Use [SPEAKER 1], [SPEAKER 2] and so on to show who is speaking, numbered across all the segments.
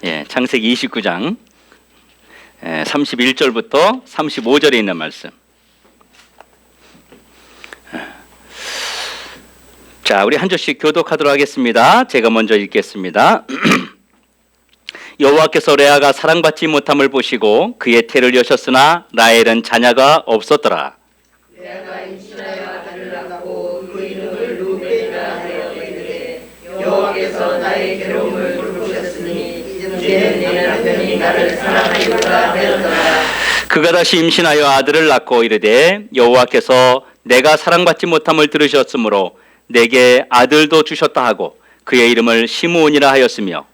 [SPEAKER 1] 창세기 29장 31절부터 35절에 있는 말씀. 자, 우리 한 절씩 교독하도록 하겠습니다. 제가 먼저 읽겠습니다. 여호와께서 레아가 사랑받지 못함을 보시고 그의 태를 여셨으나 라헬은 자녀가 없었더라.
[SPEAKER 2] 레아가 임신하여 아들을 낳고 그 이름을 루벤이라 하여 이르되 여호와께서 나의 괴로움을 돌보셨으니 이제는 내 남편이 나를 사랑하리로다 하였더라.
[SPEAKER 1] 그가 다시 임신하여 아들을 낳고 이르되 여호와께서 내가 사랑받지 못함을 들으셨으므로 내게 아들도 주셨다 하고 그의 이름을 시므온이라 하였으며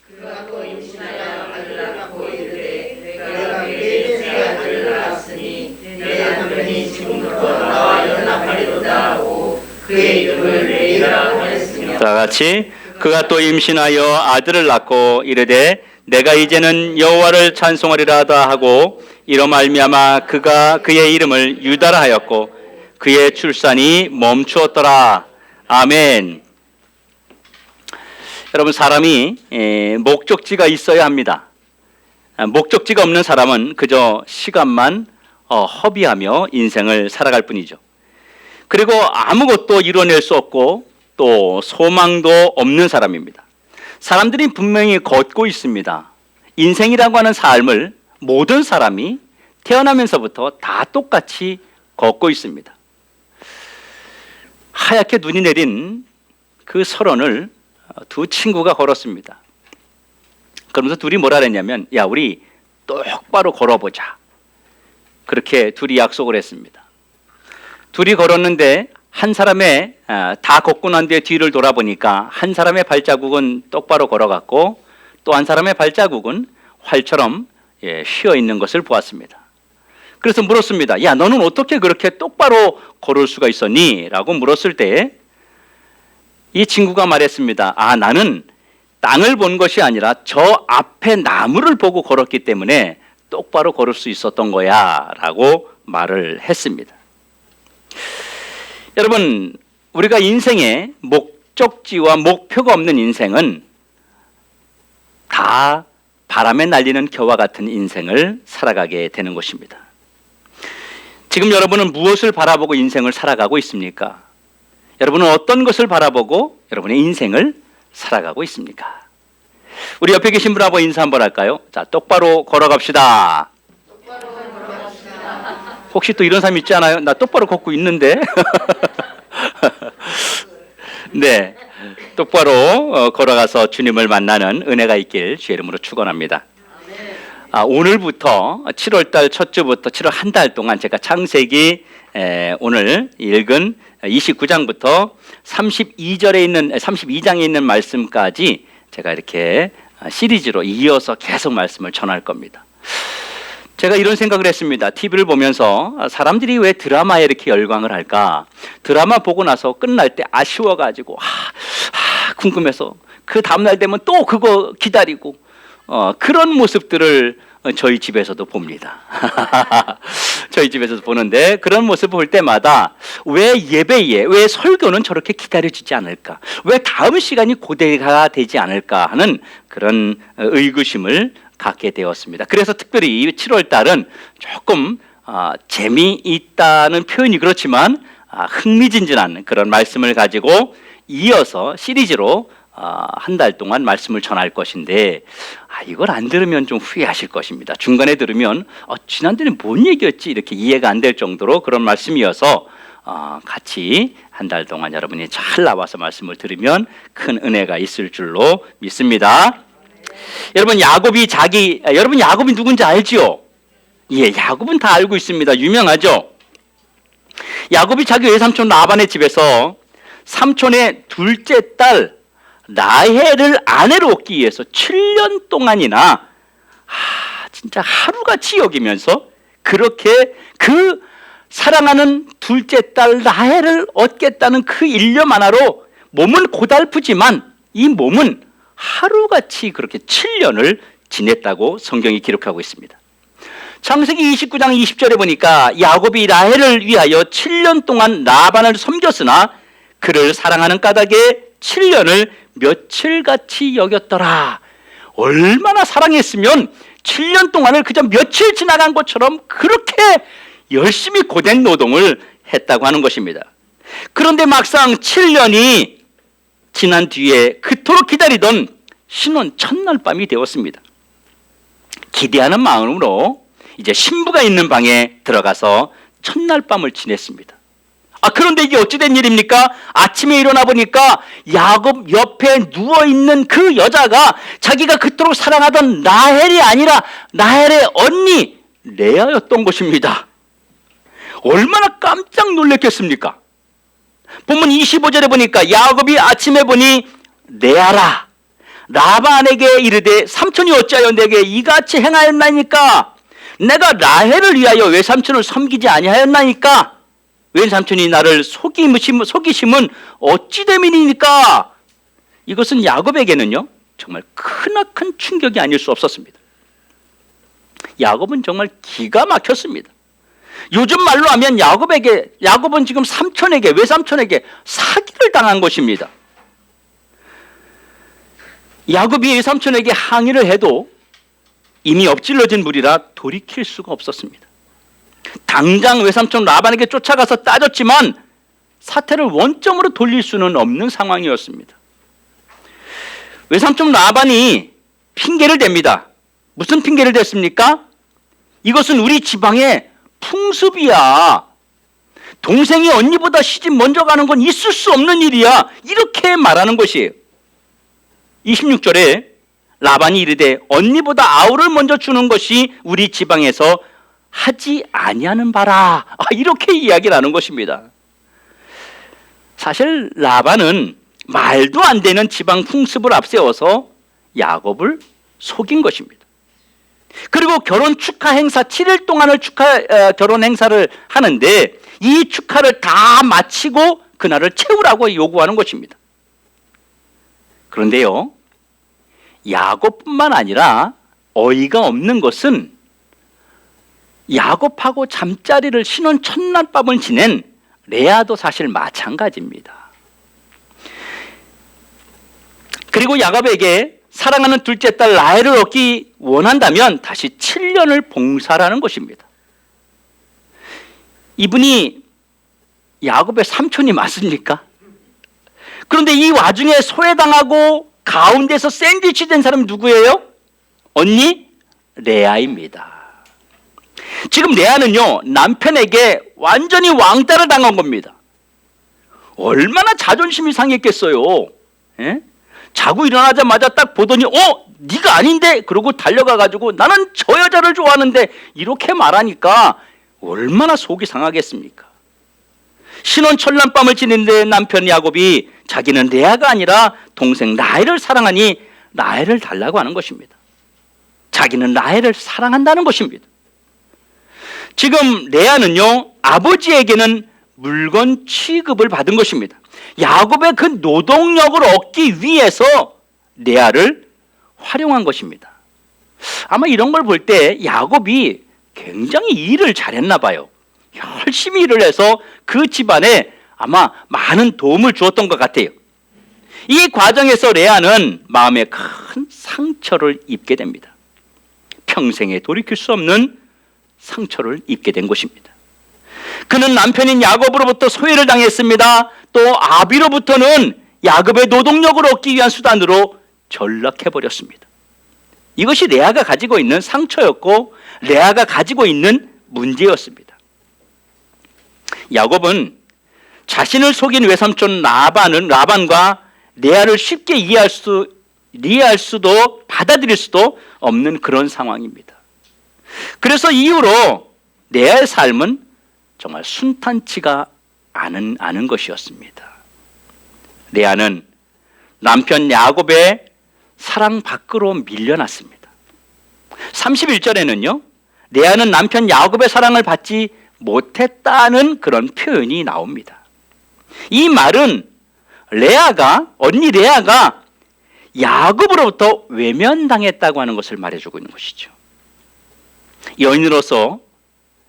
[SPEAKER 2] 그가 또 임신하여 아들을 낳고 이르되 내가 그에게 새 아들을 낳았으니 내 남편이 지금부터 나와 연합하리로다 하고 그의 이름을 레이라 하였으며
[SPEAKER 1] 다 같이 그가 또 임신하여 아들을 낳고 이르되 내가 이제는 여호와를 찬송하리라 하다 하고 이로 말미암아 그가 그의 이름을 유다라 하였고 그의 출산이 멈추었더라. 아멘. 여러분, 사람이 목적지가 있어야 합니다. 목적지가 없는 사람은 그저 시간만 허비하며 인생을 살아갈 뿐이죠. 그리고 아무것도 이뤄낼 수 없고 또 소망도 없는 사람입니다. 사람들이 분명히 걷고 있습니다. 인생이라고 하는 삶을 모든 사람이 태어나면서부터 다 똑같이 걷고 있습니다. 하얗게 눈이 내린 그 설원을 두 친구가 걸었습니다. 그러면서 둘이 뭐라 그랬냐면, 야, 우리 똑바로 걸어보자. 그렇게 둘이 약속을 했습니다. 둘이 걸었는데 한 사람의 다 걷고 난 뒤에 뒤를 돌아보니까 한 사람의 발자국은 똑바로 걸어갔고 또 한 사람의 발자국은 활처럼 휘어 있는 것을 보았습니다. 그래서 물었습니다. 야, 너는 어떻게 그렇게 똑바로 걸을 수가 있었니? 라고 물었을 때 이 친구가 말했습니다. 아, 나는 땅을 본 것이 아니라 저 앞에 나무를 보고 걸었기 때문에 똑바로 걸을 수 있었던 거야 라고 말을 했습니다. 여러분, 우리가 인생에 목적지와 목표가 없는 인생은 다 바람에 날리는 겨와 같은 인생을 살아가게 되는 것입니다. 지금 여러분은 무엇을 바라보고 인생을 살아가고 있습니까? 여러분은 어떤 것을 바라보고 여러분의 인생을 살아가고 있습니까? 우리 옆에 계신 분하고 인사 한번 할까요? 자, 똑바로 걸어갑시다. 혹시 또 이런 사람 있지 않아요? 나 똑바로 걷고 있는데. 네, 똑바로 걸어가서 주님을 만나는 은혜가 있길 주의 이름으로 축원합니다. 오늘부터 7월달 첫 주부터 7월 한 달 동안 제가 창세기 오늘 읽은 29장부터 32장에 있는 말씀까지 제가 이렇게 시리즈로 이어서 계속 말씀을 전할 겁니다. 제가 이런 생각을 했습니다. TV를 보면서 사람들이 왜 드라마에 이렇게 열광을 할까? 드라마 보고 나서 끝날 때 아쉬워가지고 궁금해서 그 다음날 되면 또 그거 기다리고 그런 모습들을 저희 집에서도 봅니다. 저희 집에서도 보는데 그런 모습을 볼 때마다 왜 예배에, 왜 설교는 저렇게 기다려지지 않을까? 왜 다음 시간이 고대가 되지 않을까 하는 그런 의구심을 갖게 되었습니다. 그래서 특별히 7월 달은 조금 재미있다는 표현이 그렇지만 흥미진진한 그런 말씀을 가지고 이어서 시리즈로 한 달 동안 말씀을 전할 것인데 이걸 안 들으면 좀 후회하실 것입니다. 중간에 들으면 지난달에 뭔 얘기였지? 이렇게 이해가 안 될 정도로 그런 말씀이어서 같이 한 달 동안 여러분이 잘 나와서 말씀을 들으면 큰 은혜가 있을 줄로 믿습니다. 여러분, 여러분 야곱이 누군지 알지요? 예, 야곱은 다 알고 있습니다. 유명하죠? 야곱이 자기 외삼촌 라반의 집에서 삼촌의 둘째 딸 라헬을 아내로 얻기 위해서 7년 동안이나 진짜 하루같이 여기면서 그렇게 그 사랑하는 둘째 딸 라헬을 얻겠다는 그 일념 하나로 몸은 고달프지만 이 몸은 하루같이 그렇게 7년을 지냈다고 성경이 기록하고 있습니다. 창세기 29장 20절에 보니까 야곱이 라헬을 위하여 7년 동안 라반을 섬겼으나 그를 사랑하는 까닭에 7년을 며칠같이 여겼더라. 얼마나 사랑했으면 7년 동안을 그저 며칠 지나간 것처럼 그렇게 열심히 고된 노동을 했다고 하는 것입니다. 그런데 막상 7년이 지난 뒤에 그토록 기다리던 신혼 첫날 밤이 되었습니다. 기대하는 마음으로 이제 신부가 있는 방에 들어가서 첫날 밤을 지냈습니다. 그런데 이게 어찌된 일입니까? 아침에 일어나 보니까 야곱 옆에 누워있는 그 여자가 자기가 그토록 사랑하던 라헬이 아니라 라헬의 언니 레아였던 것입니다. 얼마나 깜짝 놀랐겠습니까? 본문 25절에 보니까 야곱이 아침에 보니 레아라 라반에게 이르되 삼촌이 어찌하여 내게 이같이 행하였나이까? 내가 라헬을 위하여 외삼촌을 섬기지 아니하였나이까? 외삼촌이 나를 속이심은 어찌 됨이니까? 이것은 야곱에게는요 정말 크나큰 충격이 아닐 수 없었습니다. 야곱은 정말 기가 막혔습니다. 요즘 말로 하면 야곱은 지금 외삼촌에게 사기를 당한 것입니다. 야곱이 외삼촌에게 항의를 해도 이미 엎질러진 물이라 돌이킬 수가 없었습니다. 당장 외삼촌 라반에게 쫓아가서 따졌지만 사태를 원점으로 돌릴 수는 없는 상황이었습니다. 외삼촌 라반이 핑계를 댑니다. 무슨 핑계를 댔습니까? 이것은 우리 지방의 풍습이야. 동생이 언니보다 시집 먼저 가는 건 있을 수 없는 일이야. 이렇게 말하는 것이에요. 26절에 라반이 이르되 언니보다 아우를 먼저 주는 것이 우리 지방에서 하지 아니하는 바라. 이렇게 이야기를 하는 것입니다. 사실 라반은 말도 안 되는 지방 풍습을 앞세워서 야곱을 속인 것입니다. 그리고 결혼 축하 행사 7일 동안을 결혼 행사를 하는데 이 축하를 다 마치고 그날을 채우라고 요구하는 것입니다. 그런데요, 야곱뿐만 아니라 어이가 없는 것은 야곱하고 잠자리를 신혼 첫날 밤을 지낸 레아도 사실 마찬가지입니다. 그리고 야곱에게 사랑하는 둘째 딸 라헬을 얻기 원한다면 다시 7년을 봉사라는 것입니다. 이분이 야곱의 삼촌이 맞습니까? 그런데 이 와중에 소외당하고 가운데서 샌드위치 된 사람이 누구예요? 언니 레아입니다. 지금 레아는요 남편에게 완전히 왕따를 당한 겁니다. 얼마나 자존심이 상했겠어요. 예? 자고 일어나자마자 딱 보더니 네가 아닌데? 그러고 달려가가지고 나는 저 여자를 좋아하는데 이렇게 말하니까 얼마나 속이 상하겠습니까? 신혼 첫날 밤을 지낸데 남편 야곱이 자기는 레아가 아니라 동생 라헬을 사랑하니 라헬을 달라고 하는 것입니다. 자기는 라헬을 사랑한다는 것입니다. 지금 레아는요 아버지에게는 물건 취급을 받은 것입니다. 야곱의 그 노동력을 얻기 위해서 레아를 활용한 것입니다. 아마 이런 걸 볼 때 야곱이 굉장히 일을 잘했나 봐요. 열심히 일을 해서 그 집안에 아마 많은 도움을 주었던 것 같아요. 이 과정에서 레아는 마음에 큰 상처를 입게 됩니다. 평생에 돌이킬 수 없는 상처를 입게 된 것입니다. 그는 남편인 야곱으로부터 소외를 당했습니다. 또 아비로부터는 야곱의 노동력을 얻기 위한 수단으로 전락해버렸습니다. 이것이 레아가 가지고 있는 상처였고 레아가 가지고 있는 문제였습니다. 야곱은 자신을 속인 외삼촌 라반과 레아를 쉽게 이해할 수도 받아들일 수도 없는 그런 상황입니다. 그래서 이후로 레아의 삶은 정말 순탄치가 않은 것이었습니다. 레아는 남편 야곱의 사랑 밖으로 밀려났습니다. 31절에는요 레아는 남편 야곱의 사랑을 받지 못했다는 그런 표현이 나옵니다. 이 말은 언니 레아가 야곱으로부터 외면당했다고 하는 것을 말해주고 있는 것이죠. 여인으로서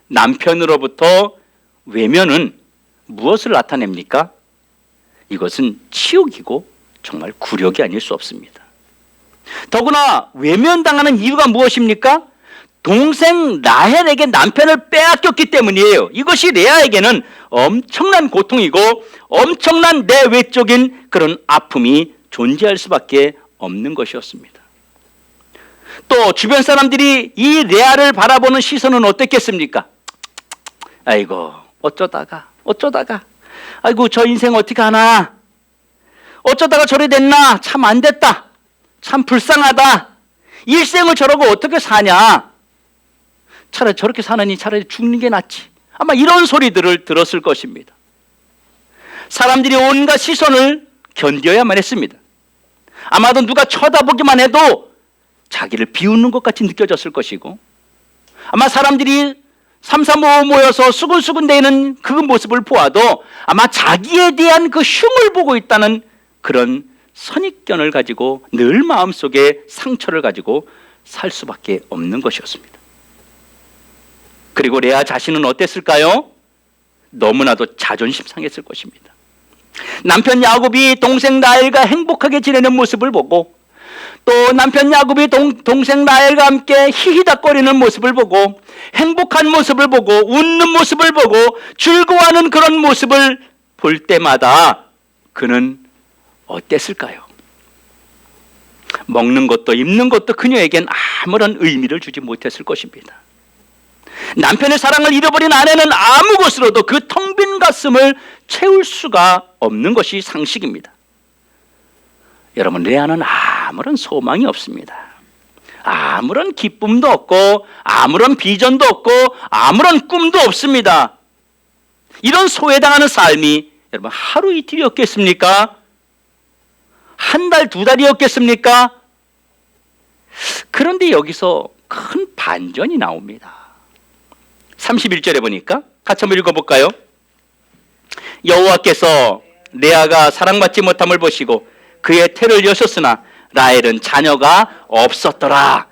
[SPEAKER 1] 남편으로부터 외면은 무엇을 나타냅니까? 이것은 치욕이고 정말 굴욕이 아닐 수 없습니다. 더구나 외면당하는 이유가 무엇입니까? 동생 라헬에게 남편을 빼앗겼기 때문이에요. 이것이 레아에게는 엄청난 고통이고 엄청난 내외적인 그런 아픔이 존재할 수밖에 없는 것이었습니다. 또 주변 사람들이 이 레아를 바라보는 시선은 어땠겠습니까? 아이고 어쩌다가 아이고 저 인생 어떻게 하나, 어쩌다가 저래 됐나, 참 안 됐다, 참 불쌍하다, 일생을 저러고 어떻게 사냐, 차라리 저렇게 사느니 차라리 죽는 게 낫지, 아마 이런 소리들을 들었을 것입니다. 사람들이 온갖 시선을 견뎌야만 했습니다. 아마도 누가 쳐다보기만 해도 자기를 비웃는 것 같이 느껴졌을 것이고, 아마 사람들이 삼삼오오 모여서 수근수근대는 그 모습을 보아도 아마 자기에 대한 그 흉을 보고 있다는 그런 선입견을 가지고 늘 마음속에 상처를 가지고 살 수밖에 없는 것이었습니다. 그리고 레아 자신은 어땠을까요? 너무나도 자존심 상했을 것입니다. 남편 야곱이 동생 라헬과 행복하게 지내는 모습을 보고, 또 남편 야곱이 동생 라헬과 함께 히히닥거리는 모습을 보고, 행복한 모습을 보고, 웃는 모습을 보고, 즐거워하는 그런 모습을 볼 때마다 그는 어땠을까요? 먹는 것도 입는 것도 그녀에겐 아무런 의미를 주지 못했을 것입니다. 남편의 사랑을 잃어버린 아내는 아무 것으로도 그 텅 빈 가슴을 채울 수가 없는 것이 상식입니다. 여러분, 레아는 아무런 소망이 없습니다. 아무런 기쁨도 없고 아무런 비전도 없고 아무런 꿈도 없습니다. 이런 소외당하는 삶이 여러분 하루 이틀이었겠습니까? 한 달, 두 달이었겠습니까? 그런데 여기서 큰 반전이 나옵니다. 31절에 보니까 같이 한번 읽어볼까요? 여호와께서 레아가 사랑받지 못함을 보시고 그의 태를 여셨으나 라헬은 자녀가 없었더라.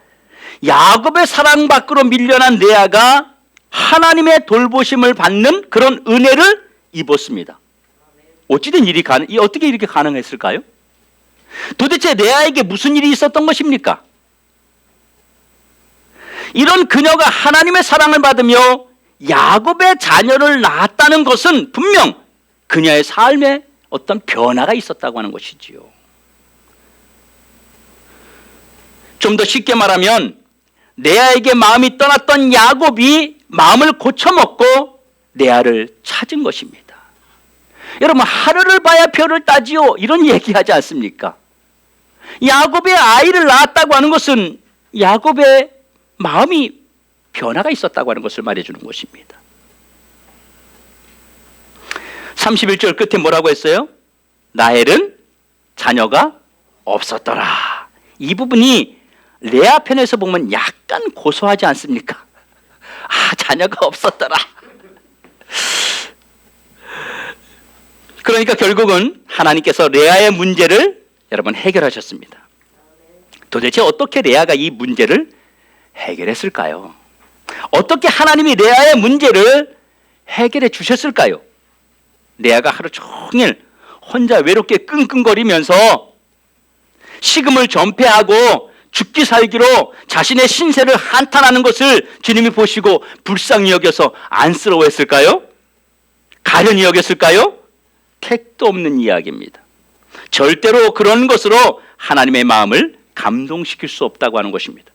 [SPEAKER 1] 야곱의 사랑 밖으로 밀려난 레아가 하나님의 돌보심을 받는 그런 은혜를 입었습니다. 어찌된 일이 어떻게 이렇게 가능했을까요? 도대체 레아에게 무슨 일이 있었던 것입니까? 이런 그녀가 하나님의 사랑을 받으며 야곱의 자녀를 낳았다는 것은 분명 그녀의 삶에 어떤 변화가 있었다고 하는 것이지요. 좀 더 쉽게 말하면 레아에게 마음이 떠났던 야곱이 마음을 고쳐먹고 레아를 찾은 것입니다. 여러분, 하늘을 봐야 별을 따지요, 이런 얘기하지 않습니까? 야곱의 아이를 낳았다고 하는 것은 야곱의 마음이 변화가 있었다고 하는 것을 말해주는 것입니다. 31절 끝에 뭐라고 했어요? 라헬은 자녀가 없었더라. 이 부분이 레아 편에서 보면 약간 고소하지 않습니까? 자녀가 없었더라. 그러니까 결국은 하나님께서 레아의 문제를 여러분 해결하셨습니다. 도대체 어떻게 레아가 이 문제를 해결했을까요? 어떻게 하나님이 레아의 문제를 해결해 주셨을까요? 레아가 하루 종일 혼자 외롭게 끙끙거리면서 식음을 전폐하고 죽기 살기로 자신의 신세를 한탄하는 것을 주님이 보시고 불쌍히 여겨서 안쓰러워했을까요? 가련히 여겼을까요? 택도 없는 이야기입니다. 절대로 그런 것으로 하나님의 마음을 감동시킬 수 없다고 하는 것입니다.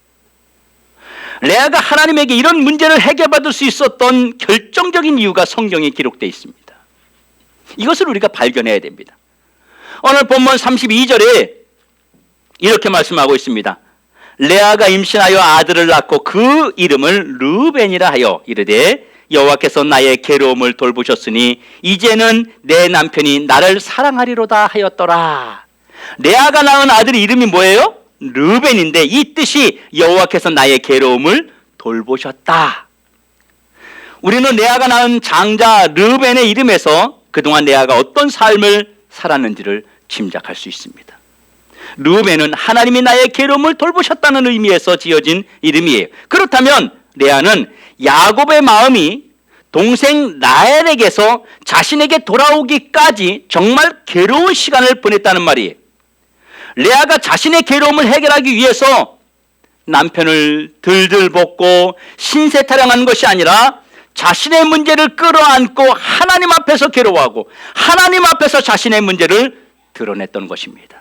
[SPEAKER 1] 레아가 하나님에게 이런 문제를 해결받을 수 있었던 결정적인 이유가 성경에 기록되어 있습니다. 이것을 우리가 발견해야 됩니다. 오늘 본문 32절에 이렇게 말씀하고 있습니다. 레아가 임신하여 아들을 낳고 그 이름을 르벤이라 하여 이르되 여호와께서 나의 괴로움을 돌보셨으니 이제는 내 남편이 나를 사랑하리로다 하였더라. 레아가 낳은 아들의 이름이 뭐예요? 르벤인데 이 뜻이 여호와께서 나의 괴로움을 돌보셨다. 우리는 레아가 낳은 장자 르벤의 이름에서 그동안 레아가 어떤 삶을 살았는지를 짐작할 수 있습니다. 르벤은 하나님이 나의 괴로움을 돌보셨다는 의미에서 지어진 이름이에요. 그렇다면 레아는 야곱의 마음이 동생 라헬에게서 자신에게 돌아오기까지 정말 괴로운 시간을 보냈다는 말이에요. 레아가 자신의 괴로움을 해결하기 위해서 남편을 들들 볶고 신세타령한 것이 아니라 자신의 문제를 끌어안고 하나님 앞에서 괴로워하고 하나님 앞에서 자신의 문제를 드러냈던 것입니다.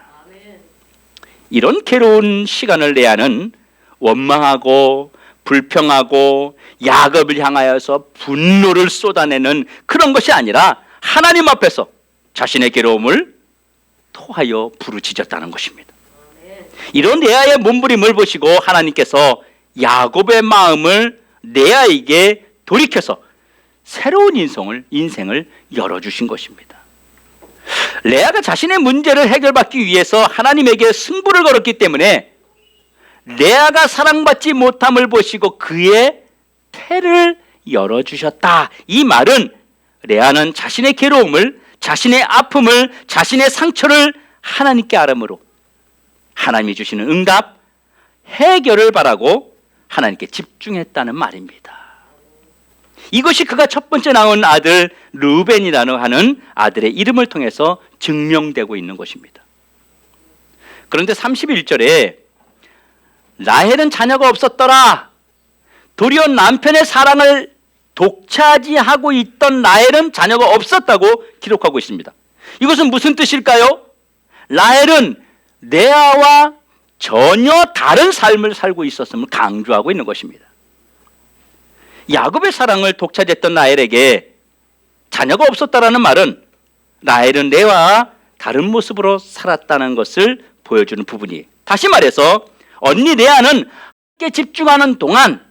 [SPEAKER 1] 이런 괴로운 시간을 레아는 원망하고 불평하고 야곱을 향하여서 분노를 쏟아내는 그런 것이 아니라 하나님 앞에서 자신의 괴로움을 토하여 부르짖었다는 것입니다. 이런 레아의 몸부림을 보시고 하나님께서 야곱의 마음을 레아에게 돌이켜서 새로운 인생을 열어주신 것입니다. 레아가 자신의 문제를 해결받기 위해서 하나님에게 승부를 걸었기 때문에 레아가 사랑받지 못함을 보시고 그의 태를 열어주셨다. 이 말은 레아는 자신의 괴로움을, 자신의 아픔을, 자신의 상처를 하나님께 아뢰므로 하나님이 주시는 응답, 해결을 바라고 하나님께 집중했다는 말입니다. 이것이 그가 첫 번째 낳은 아들 르우벤이라는 하는 아들의 이름을 통해서 증명되고 있는 것입니다. 그런데 31절에 라헬은 자녀가 없었더라. 도리어 남편의 사랑을 독차지하고 있던 라헬은 자녀가 없었다고 기록하고 있습니다. 이것은 무슨 뜻일까요? 라헬은 레아와 전혀 다른 삶을 살고 있었음을 강조하고 있는 것입니다. 야곱의 사랑을 독차지했던 라헬에게 자녀가 없었다라는 말은 라헬은 레아와 다른 모습으로 살았다는 것을 보여주는 부분이, 다시 말해서 언니 레아는 함께 집중하는 동안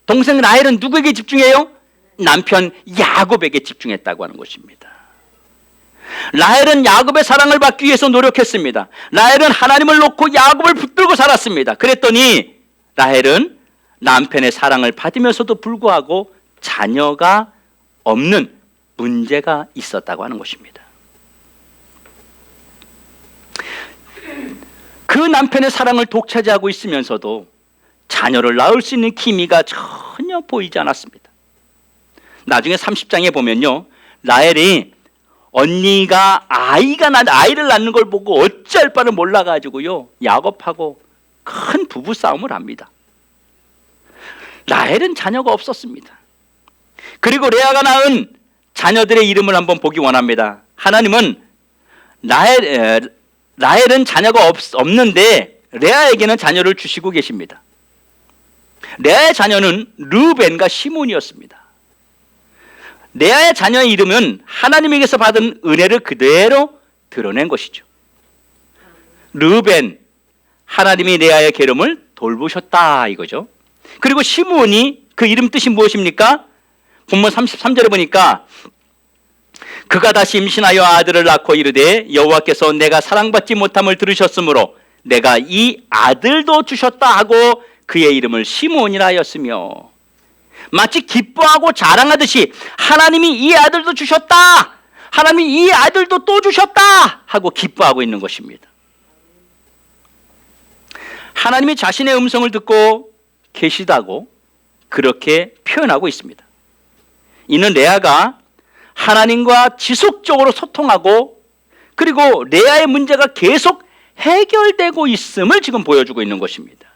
[SPEAKER 1] 동생 라헬은 누구에게 집중해요? 남편 야곱에게 집중했다고 하는 것입니다. 라헬은 야곱의 사랑을 받기 위해서 노력했습니다. 라헬은 하나님을 놓고 야곱을 붙들고 살았습니다. 그랬더니 라헬은 남편의 사랑을 받으면서도 불구하고 자녀가 없는 문제가 있었다고 하는 것입니다. 그 남편의 사랑을 독차지하고 있으면서도 자녀를 낳을 수 있는 기미가 전혀 보이지 않았습니다. 나중에 30장에 보면요, 라헬이 언니가 아이를 낳는 걸 보고 어찌할 바를 몰라가지고요, 야곱하고 큰 부부싸움을 합니다. 라헬은 자녀가 없었습니다. 그리고 레아가 낳은 자녀들의 이름을 한번 보기 원합니다. 하나님은 라헬은 자녀가 없는데 레아에게는 자녀를 주시고 계십니다. 레아의 자녀는 르우벤과 시몬이었습니다. 레아의 자녀의 이름은 하나님에게서 받은 은혜를 그대로 드러낸 것이죠. 르우벤, 하나님이 레아의 괴로움을 돌보셨다 이거죠. 그리고 시몬이, 그 이름 뜻이 무엇입니까? 본문 33절에 보니까 그가 다시 임신하여 아들을 낳고 이르되 여호와께서 내가 사랑받지 못함을 들으셨으므로 내가 이 아들도 주셨다 하고 그의 이름을 시몬이라 하였으며, 마치 기뻐하고 자랑하듯이 하나님이 이 아들도 주셨다, 하나님이 이 아들도 또 주셨다 하고 기뻐하고 있는 것입니다. 하나님이 자신의 음성을 듣고 계시다고 그렇게 표현하고 있습니다. 이는 레아가 하나님과 지속적으로 소통하고 그리고 레아의 문제가 계속 해결되고 있음을 지금 보여주고 있는 것입니다.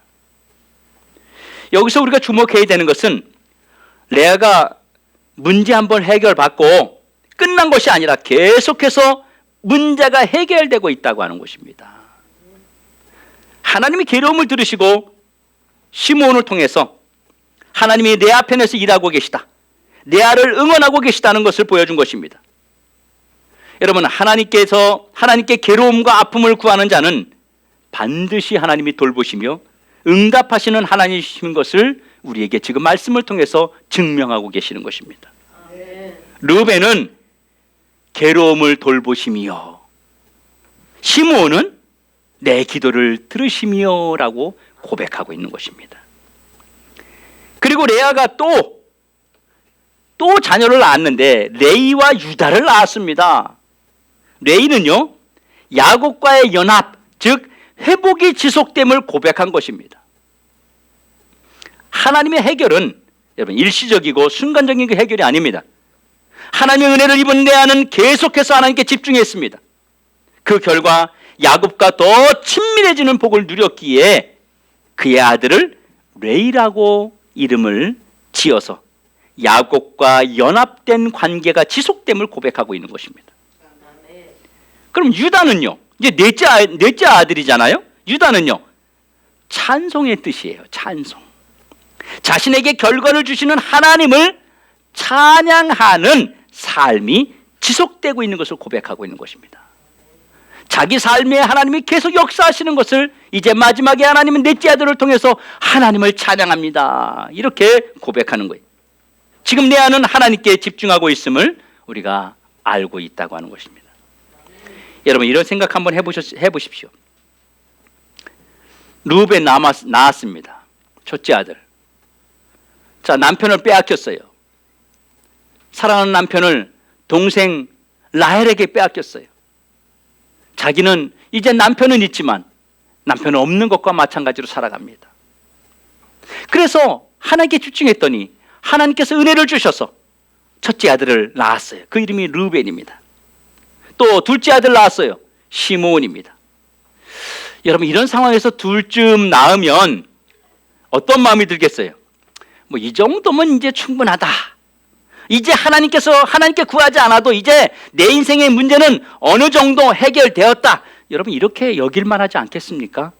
[SPEAKER 1] 여기서 우리가 주목해야 되는 것은 레아가 문제 한번 해결받고 끝난 것이 아니라 계속해서 문제가 해결되고 있다고 하는 것입니다. 하나님이 괴로움을 들으시고 시므온을 통해서 하나님이 레아 편에서 일하고 계시다, 레아를 응원하고 계시다는 것을 보여준 것입니다. 여러분, 하나님께 괴로움과 아픔을 구하는 자는 반드시 하나님이 돌보시며 응답하시는 하나님이신 것을 우리에게 지금 말씀을 통해서 증명하고 계시는 것입니다. 르우벤은 괴로움을 돌보시며 시므온은 내 기도를 들으시며 라고 고백하고 있는 것입니다. 그리고 레아가 또 자녀를 낳았는데 레이와 유다를 낳았습니다. 레이는요, 야곱과의 연합, 즉 회복이 지속됨을 고백한 것입니다. 하나님의 해결은 여러분 일시적이고 순간적인 그 해결이 아닙니다. 하나님의 은혜를 입은 레아는 계속해서 하나님께 집중했습니다. 그 결과 야곱과 더 친밀해지는 복을 누렸기에 그의 아들을 레이라고 이름을 지어서 야곱과 연합된 관계가 지속됨을 고백하고 있는 것입니다. 그럼 유다는요, 이제 넷째 아들이잖아요. 유다는요, 찬송의 뜻이에요. 찬송. 자신에게 결과를 주시는 하나님을 찬양하는 삶이 지속되고 있는 것을 고백하고 있는 것입니다. 자기 삶에 하나님이 계속 역사하시는 것을 이제 마지막에 하나님은 넷째 아들을 통해서 하나님을 찬양합니다. 이렇게 고백하는 거예요. 지금 내 안은 하나님께 집중하고 있음을 우리가 알고 있다고 하는 것입니다. 여러분, 이런 생각 한번 해보십시오. 르우벤 낳았습니다. 첫째 아들. 자, 남편을 빼앗겼어요. 사랑하는 남편을 동생 라헬에게 빼앗겼어요. 자기는 이제 남편은 있지만 남편은 없는 것과 마찬가지로 살아갑니다. 그래서 하나님께 집중했더니 하나님께서 은혜를 주셔서 첫째 아들을 낳았어요. 그 이름이 르우벤입니다. 또 둘째 아들 낳았어요. 시므온입니다. 여러분, 이런 상황에서 둘쯤 낳으면 어떤 마음이 들겠어요? 뭐 이 정도면 이제 충분하다. 이제 하나님께 구하지 않아도 이제 내 인생의 문제는 어느 정도 해결되었다. 여러분, 이렇게 여길만 하지 않겠습니까?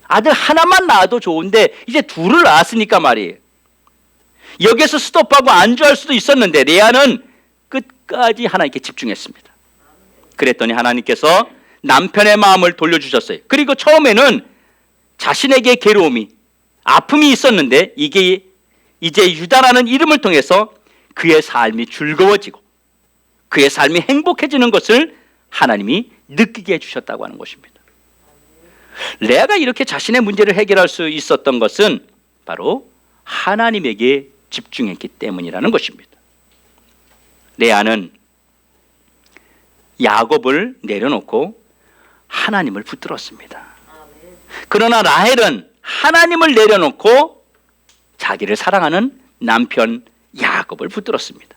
[SPEAKER 1] 아들 하나만 낳아도 좋은데 이제 둘을 낳았으니까 말이에요. 여기서 스톱하고 안주할 수도 있었는데 레아는 끝까지 하나님께 집중했습니다. 그랬더니 하나님께서 남편의 마음을 돌려주셨어요. 그리고 처음에는 자신에게 괴로움이, 아픔이 있었는데 이게 이제 유다라는 이름을 통해서 그의 삶이 즐거워지고 그의 삶이 행복해지는 것을 하나님이 느끼게 해주셨다고 하는 것입니다. 레아가 이렇게 자신의 문제를 해결할 수 있었던 것은 바로 하나님에게 집중했기 때문이라는 것입니다. 레아는 야곱을 내려놓고 하나님을 붙들었습니다. 그러나 라헬은 하나님을 내려놓고 자기를 사랑하는 남편 야곱을 붙들었습니다.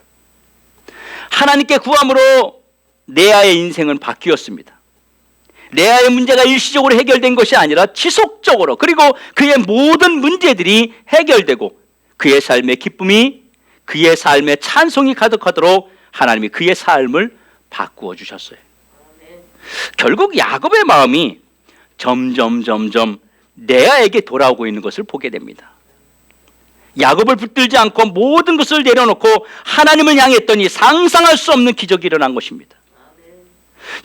[SPEAKER 1] 하나님께 구함으로 레아의 인생은 바뀌었습니다. 레아의 문제가 일시적으로 해결된 것이 아니라 지속적으로, 그리고 그의 모든 문제들이 해결되고 그의 삶의 기쁨이, 그의 삶의 찬송이 가득하도록 하나님이 그의 삶을 바꾸어 주셨어요. 결국 야곱의 마음이 점점 레아에게 돌아오고 있는 것을 보게 됩니다. 야곱을 붙들지 않고 모든 것을 내려놓고 하나님을 향했더니 상상할 수 없는 기적이 일어난 것입니다.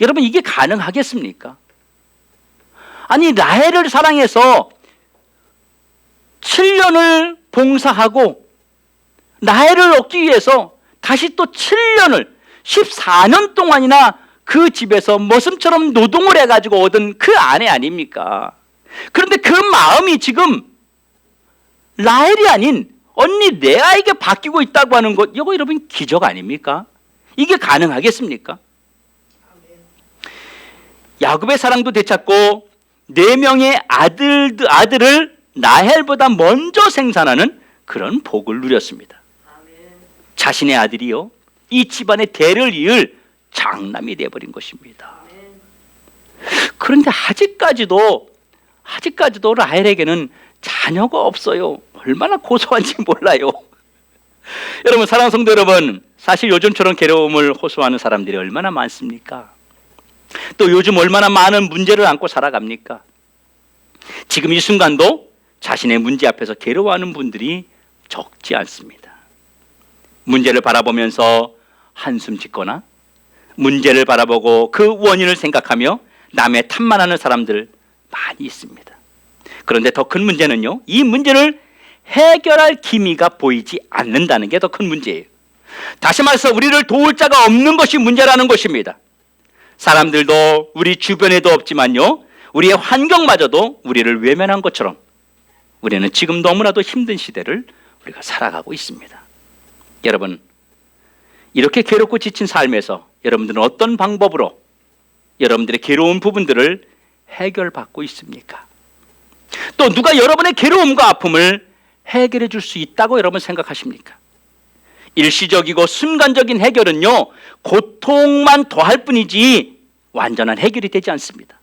[SPEAKER 1] 여러분, 이게 가능하겠습니까? 아니, 라헬을 사랑해서 7년을 봉사하고 라헬을 얻기 위해서 다시 또 14년 동안이나 그 집에서 머슴처럼 노동을 해가지고 얻은 그 아내 아닙니까? 그런데 그 마음이 지금 라헬이 아닌 언니 레아에게 바뀌고 있다고 하는 것, 이거 여러분 기적 아닙니까? 이게 가능하겠습니까? 야곱의 사랑도 되찾고 4명의 아들을 라헬보다 먼저 생산하는 그런 복을 누렸습니다. 자신의 아들이요, 이 집안의 대를 이을 장남이 되어버린 것입니다. 그런데 아직까지도 라헬에게는 자녀가 없어요. 얼마나 고소한지 몰라요. 여러분, 사랑하는 성도 여러분, 사실 요즘처럼 괴로움을 호소하는 사람들이 얼마나 많습니까? 또 요즘 얼마나 많은 문제를 안고 살아갑니까? 지금 이 순간도 자신의 문제 앞에서 괴로워하는 분들이 적지 않습니다. 문제를 바라보면서 한숨 짓거나 문제를 바라보고 그 원인을 생각하며 남의 탓만 하는 사람들 많이 있습니다. 그런데 더 큰 문제는요, 이 문제를 해결할 기미가 보이지 않는다는 게 더 큰 문제예요. 다시 말해서 우리를 도울 자가 없는 것이 문제라는 것입니다. 사람들도 우리 주변에도 없지만요, 우리의 환경마저도 우리를 외면한 것처럼 우리는 지금 너무나도 힘든 시대를 우리가 살아가고 있습니다. 여러분, 이렇게 괴롭고 지친 삶에서 여러분들은 어떤 방법으로 여러분들의 괴로운 부분들을 해결받고 있습니까? 또 누가 여러분의 괴로움과 아픔을 해결해 줄 수 있다고 여러분 생각하십니까? 일시적이고 순간적인 해결은요, 고통만 더할 뿐이지 완전한 해결이 되지 않습니다.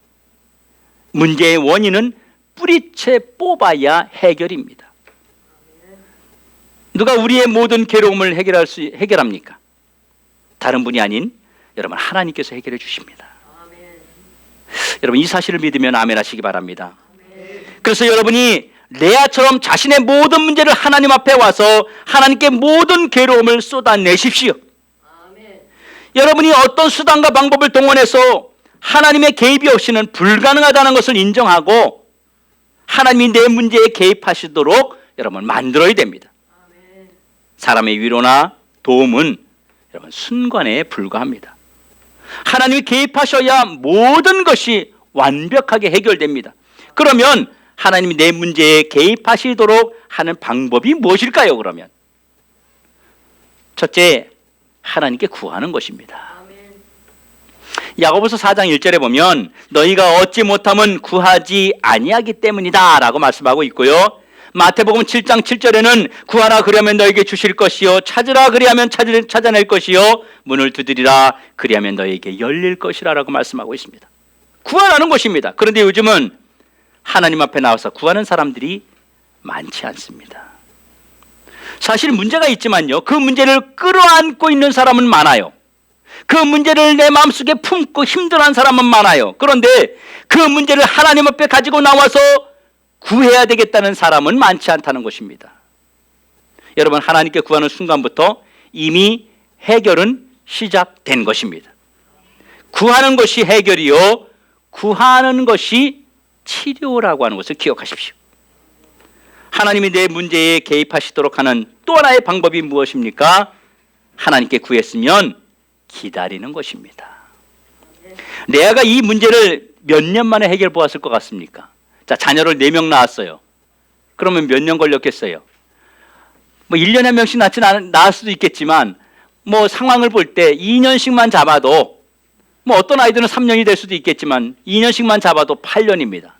[SPEAKER 1] 문제의 원인은 뿌리채 뽑아야 해결입니다. 누가 우리의 모든 괴로움을 해결합니까? 다른 분이 아닌 여러분 하나님께서 해결해 주십니다. 여러분 이 사실을 믿으면 아멘 하시기 바랍니다. 그래서 여러분이 레아처럼 자신의 모든 문제를 하나님 앞에 와서 하나님께 모든 괴로움을 쏟아내십시오. 여러분이 어떤 수단과 방법을 동원해서 하나님의 개입이 없이는 불가능하다는 것을 인정하고 하나님이 내 문제에 개입하시도록 여러분 만들어야 됩니다. 사람의 위로나 도움은 여러분 순간에 불과합니다. 하나님이 개입하셔야 모든 것이 완벽하게 해결됩니다. 그러면 하나님이 내 문제에 개입하시도록 하는 방법이 무엇일까요? 그러면 첫째, 하나님께 구하는 것입니다. 야고보서 4장 1절에 보면 너희가 얻지 못함은 구하지 아니하기 때문이다 라고 말씀하고 있고요. 마태복음 7장 7절에는 구하라 그리하면 너에게 주실 것이요 찾으라 그리하면 찾아낼 것이요 문을 두드리라 그리하면 너에게 열릴 것이라 라고 말씀하고 있습니다. 구하라는 것입니다. 그런데 요즘은 하나님 앞에 나와서 구하는 사람들이 많지 않습니다. 사실 문제가 있지만요, 그 문제를 끌어안고 있는 사람은 많아요. 그 문제를 내 마음속에 품고 힘들어하는 사람은 많아요. 그런데 그 문제를 하나님 앞에 가지고 나와서 구해야 되겠다는 사람은 많지 않다는 것입니다. 여러분 하나님께 구하는 순간부터 이미 해결은 시작된 것입니다. 구하는 것이 해결이요 구하는 것이 치료라고 하는 것을 기억하십시오. 하나님이 내 문제에 개입하시도록 하는 또 하나의 방법이 무엇입니까? 하나님께 구했으면 기다리는 것입니다. 레아가 이 문제를 몇 년 만에 해결 보았을 것 같습니까? 자, 자녀를 4명 낳았어요. 그러면 몇 년 걸렸겠어요? 뭐 1년에 한 명씩 낳을 수도 있겠지만 뭐 상황을 볼 때 2년씩만 잡아도 뭐 어떤 아이들은 3년이 될 수도 있겠지만 2년씩만 잡아도 8년입니다.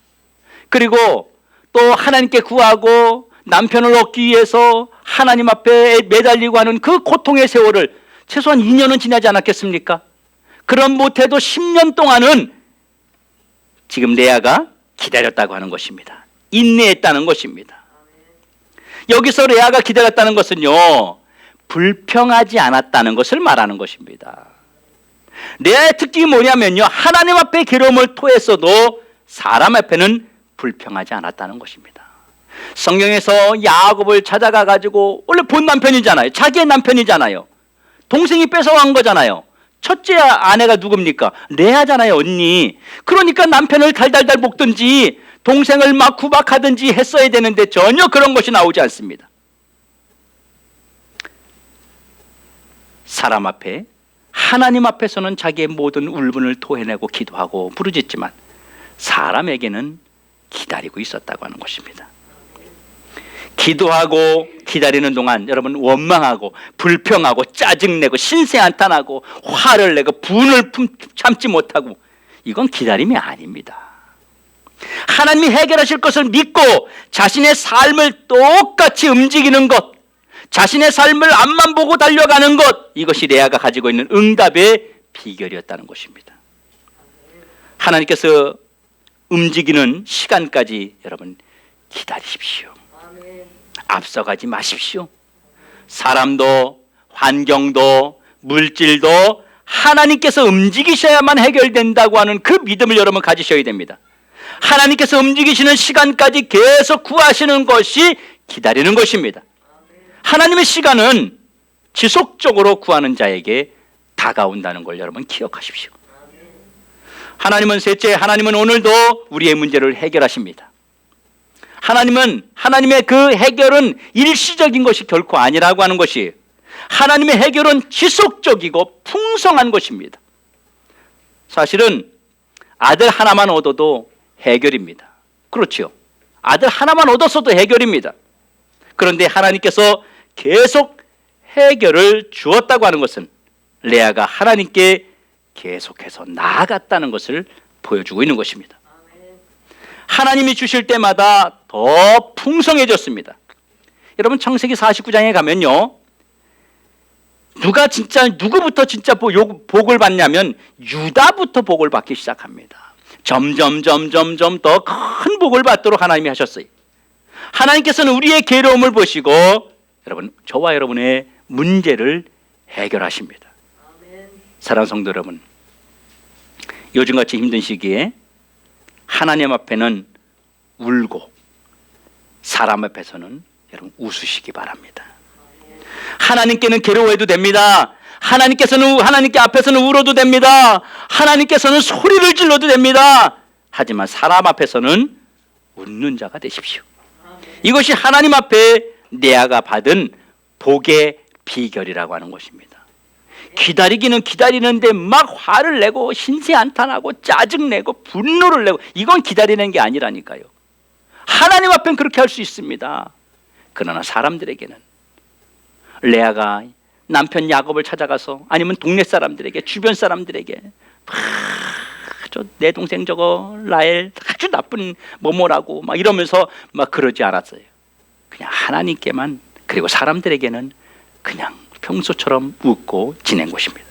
[SPEAKER 1] 그리고 또 하나님께 구하고 남편을 얻기 위해서 하나님 앞에 매달리고 하는 그 고통의 세월을 최소한 2년은 지나지 않았겠습니까? 그럼 못해도 10년 동안은 지금 레아가 기다렸다고 하는 것입니다. 인내했다는 것입니다. 여기서 레아가 기다렸다는 것은요, 불평하지 않았다는 것을 말하는 것입니다. 레아의 특징이 뭐냐면요, 하나님 앞에 괴로움을 토했어도 사람 앞에는 불평하지 않았다는 것입니다. 성경에서 야곱을 찾아가 가지고 원래 본 남편이잖아요. 자기의 남편이잖아요. 동생이 뺏어간 거잖아요. 첫째 아내가 누굽니까? 레아잖아요, 언니. 그러니까 남편을 달달달 볶든지 동생을 막 구박하든지 했어야 되는데 전혀 그런 것이 나오지 않습니다. 사람 앞에, 하나님 앞에서는 자기의 모든 울분을 토해내고 기도하고 부르짖지만 사람에게는 기다리고 있었다고 하는 것입니다. 기도하고 기다리는 동안 여러분 원망하고 불평하고 짜증내고 신세한탄하고 화를 내고 분을 참지 못하고 이건 기다림이 아닙니다. 하나님이 해결하실 것을 믿고 자신의 삶을 똑같이 움직이는 것, 자신의 삶을 앞만 보고 달려가는 것, 이것이 레아가 가지고 있는 응답의 비결이었다는 것입니다. 하나님께서 움직이는 시간까지 여러분 기다리십시오. 앞서가지 마십시오. 사람도 환경도 물질도 하나님께서 움직이셔야만 해결된다고 하는 그 믿음을 여러분 가지셔야 됩니다. 하나님께서 움직이시는 시간까지 계속 구하시는 것이 기다리는 것입니다. 하나님의 시간은 지속적으로 구하는 자에게 다가온다는 걸 여러분 기억하십시오. 하나님은 셋째, 하나님은 오늘도 우리의 문제를 해결하십니다. 하나님의 그 해결은 일시적인 것이 결코 아니라고 하는 것이에요. 하나님의 해결은 지속적이고 풍성한 것입니다. 사실은 아들 하나만 얻어도 해결입니다. 그렇죠? 아들 하나만 얻었어도 해결입니다. 그런데 하나님께서 계속 해결을 주었다고 하는 것은 레아가 하나님께 계속해서 나아갔다는 것을 보여주고 있는 것입니다. 하나님이 주실 때마다 더 풍성해졌습니다. 여러분 창세기 49장에 가면요, 누구부터 진짜 복을 받냐면 유다부터 복을 받기 시작합니다. 점점 더 큰 복을 받도록 하나님이 하셨어요. 하나님께서는 우리의 괴로움을 보시고 여러분, 저와 여러분의 문제를 해결하십니다. 사랑하는 성도 여러분, 요즘같이 힘든 시기에 하나님 앞에는 울고 사람 앞에서는 여러분 웃으시기 바랍니다. 하나님께는 괴로워해도 됩니다. 하나님께 앞에서는 울어도 됩니다. 하나님께서는 소리를 질러도 됩니다. 하지만 사람 앞에서는 웃는 자가 되십시오. 이것이 하나님 앞에 레아가 받은 복의 비결이라고 하는 것입니다. 기다리기는 기다리는데 막 화를 내고 신세한탄하고 짜증내고 분노를 내고, 이건 기다리는 게 아니라니까요. 하나님 앞엔 그렇게 할 수 있습니다. 그러나 사람들에게는, 레아가 남편 야곱을 찾아가서, 아니면 동네 사람들에게, 주변 사람들에게 내 동생 저거 라헬 아주 나쁜 뭐뭐라고 막 이러면서 막 그러지 않았어요. 그냥 하나님께만, 그리고 사람들에게는 그냥 평소처럼 웃고 지낸 것입니다.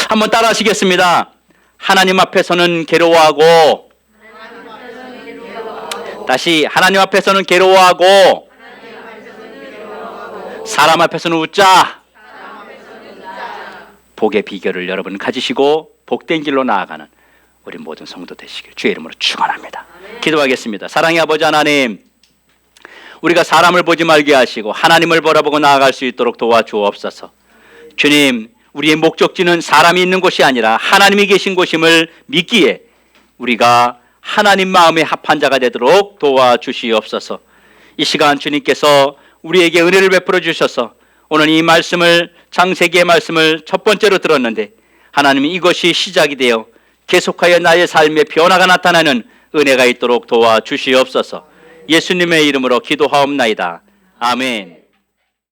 [SPEAKER 1] 한번 따라 하시겠습니다. 하나님 앞에서는 괴로워하고, 다시 하나님 앞에서는 괴로워하고, 사람 앞에서는 웃자. 복의 비결을 여러분 가지시고 복된 길로 나아가는 우리 모든 성도 되시길 주의 이름으로 축원합니다. 기도하겠습니다. 사랑의 아버지 하나님, 우리가 사람을 보지 말게 하시고 하나님을 바라보고 나아갈 수 있도록 도와주옵소서. 주님, 우리의 목적지는 사람이 있는 곳이 아니라 하나님이 계신 곳임을 믿기에 우리가 하나님 마음에 합한 자가 되도록 도와주시옵소서. 이 시간 주님께서 우리에게 은혜를 베풀어 주셔서 오늘 이 말씀을, 창세기의 말씀을 첫 번째로 들었는데, 하나님이 이것이 시작이 되어 계속하여 나의 삶에 변화가 나타나는 은혜가 있도록 도와주시옵소서. 예수님의 이름으로 기도하옵나이다. 아멘.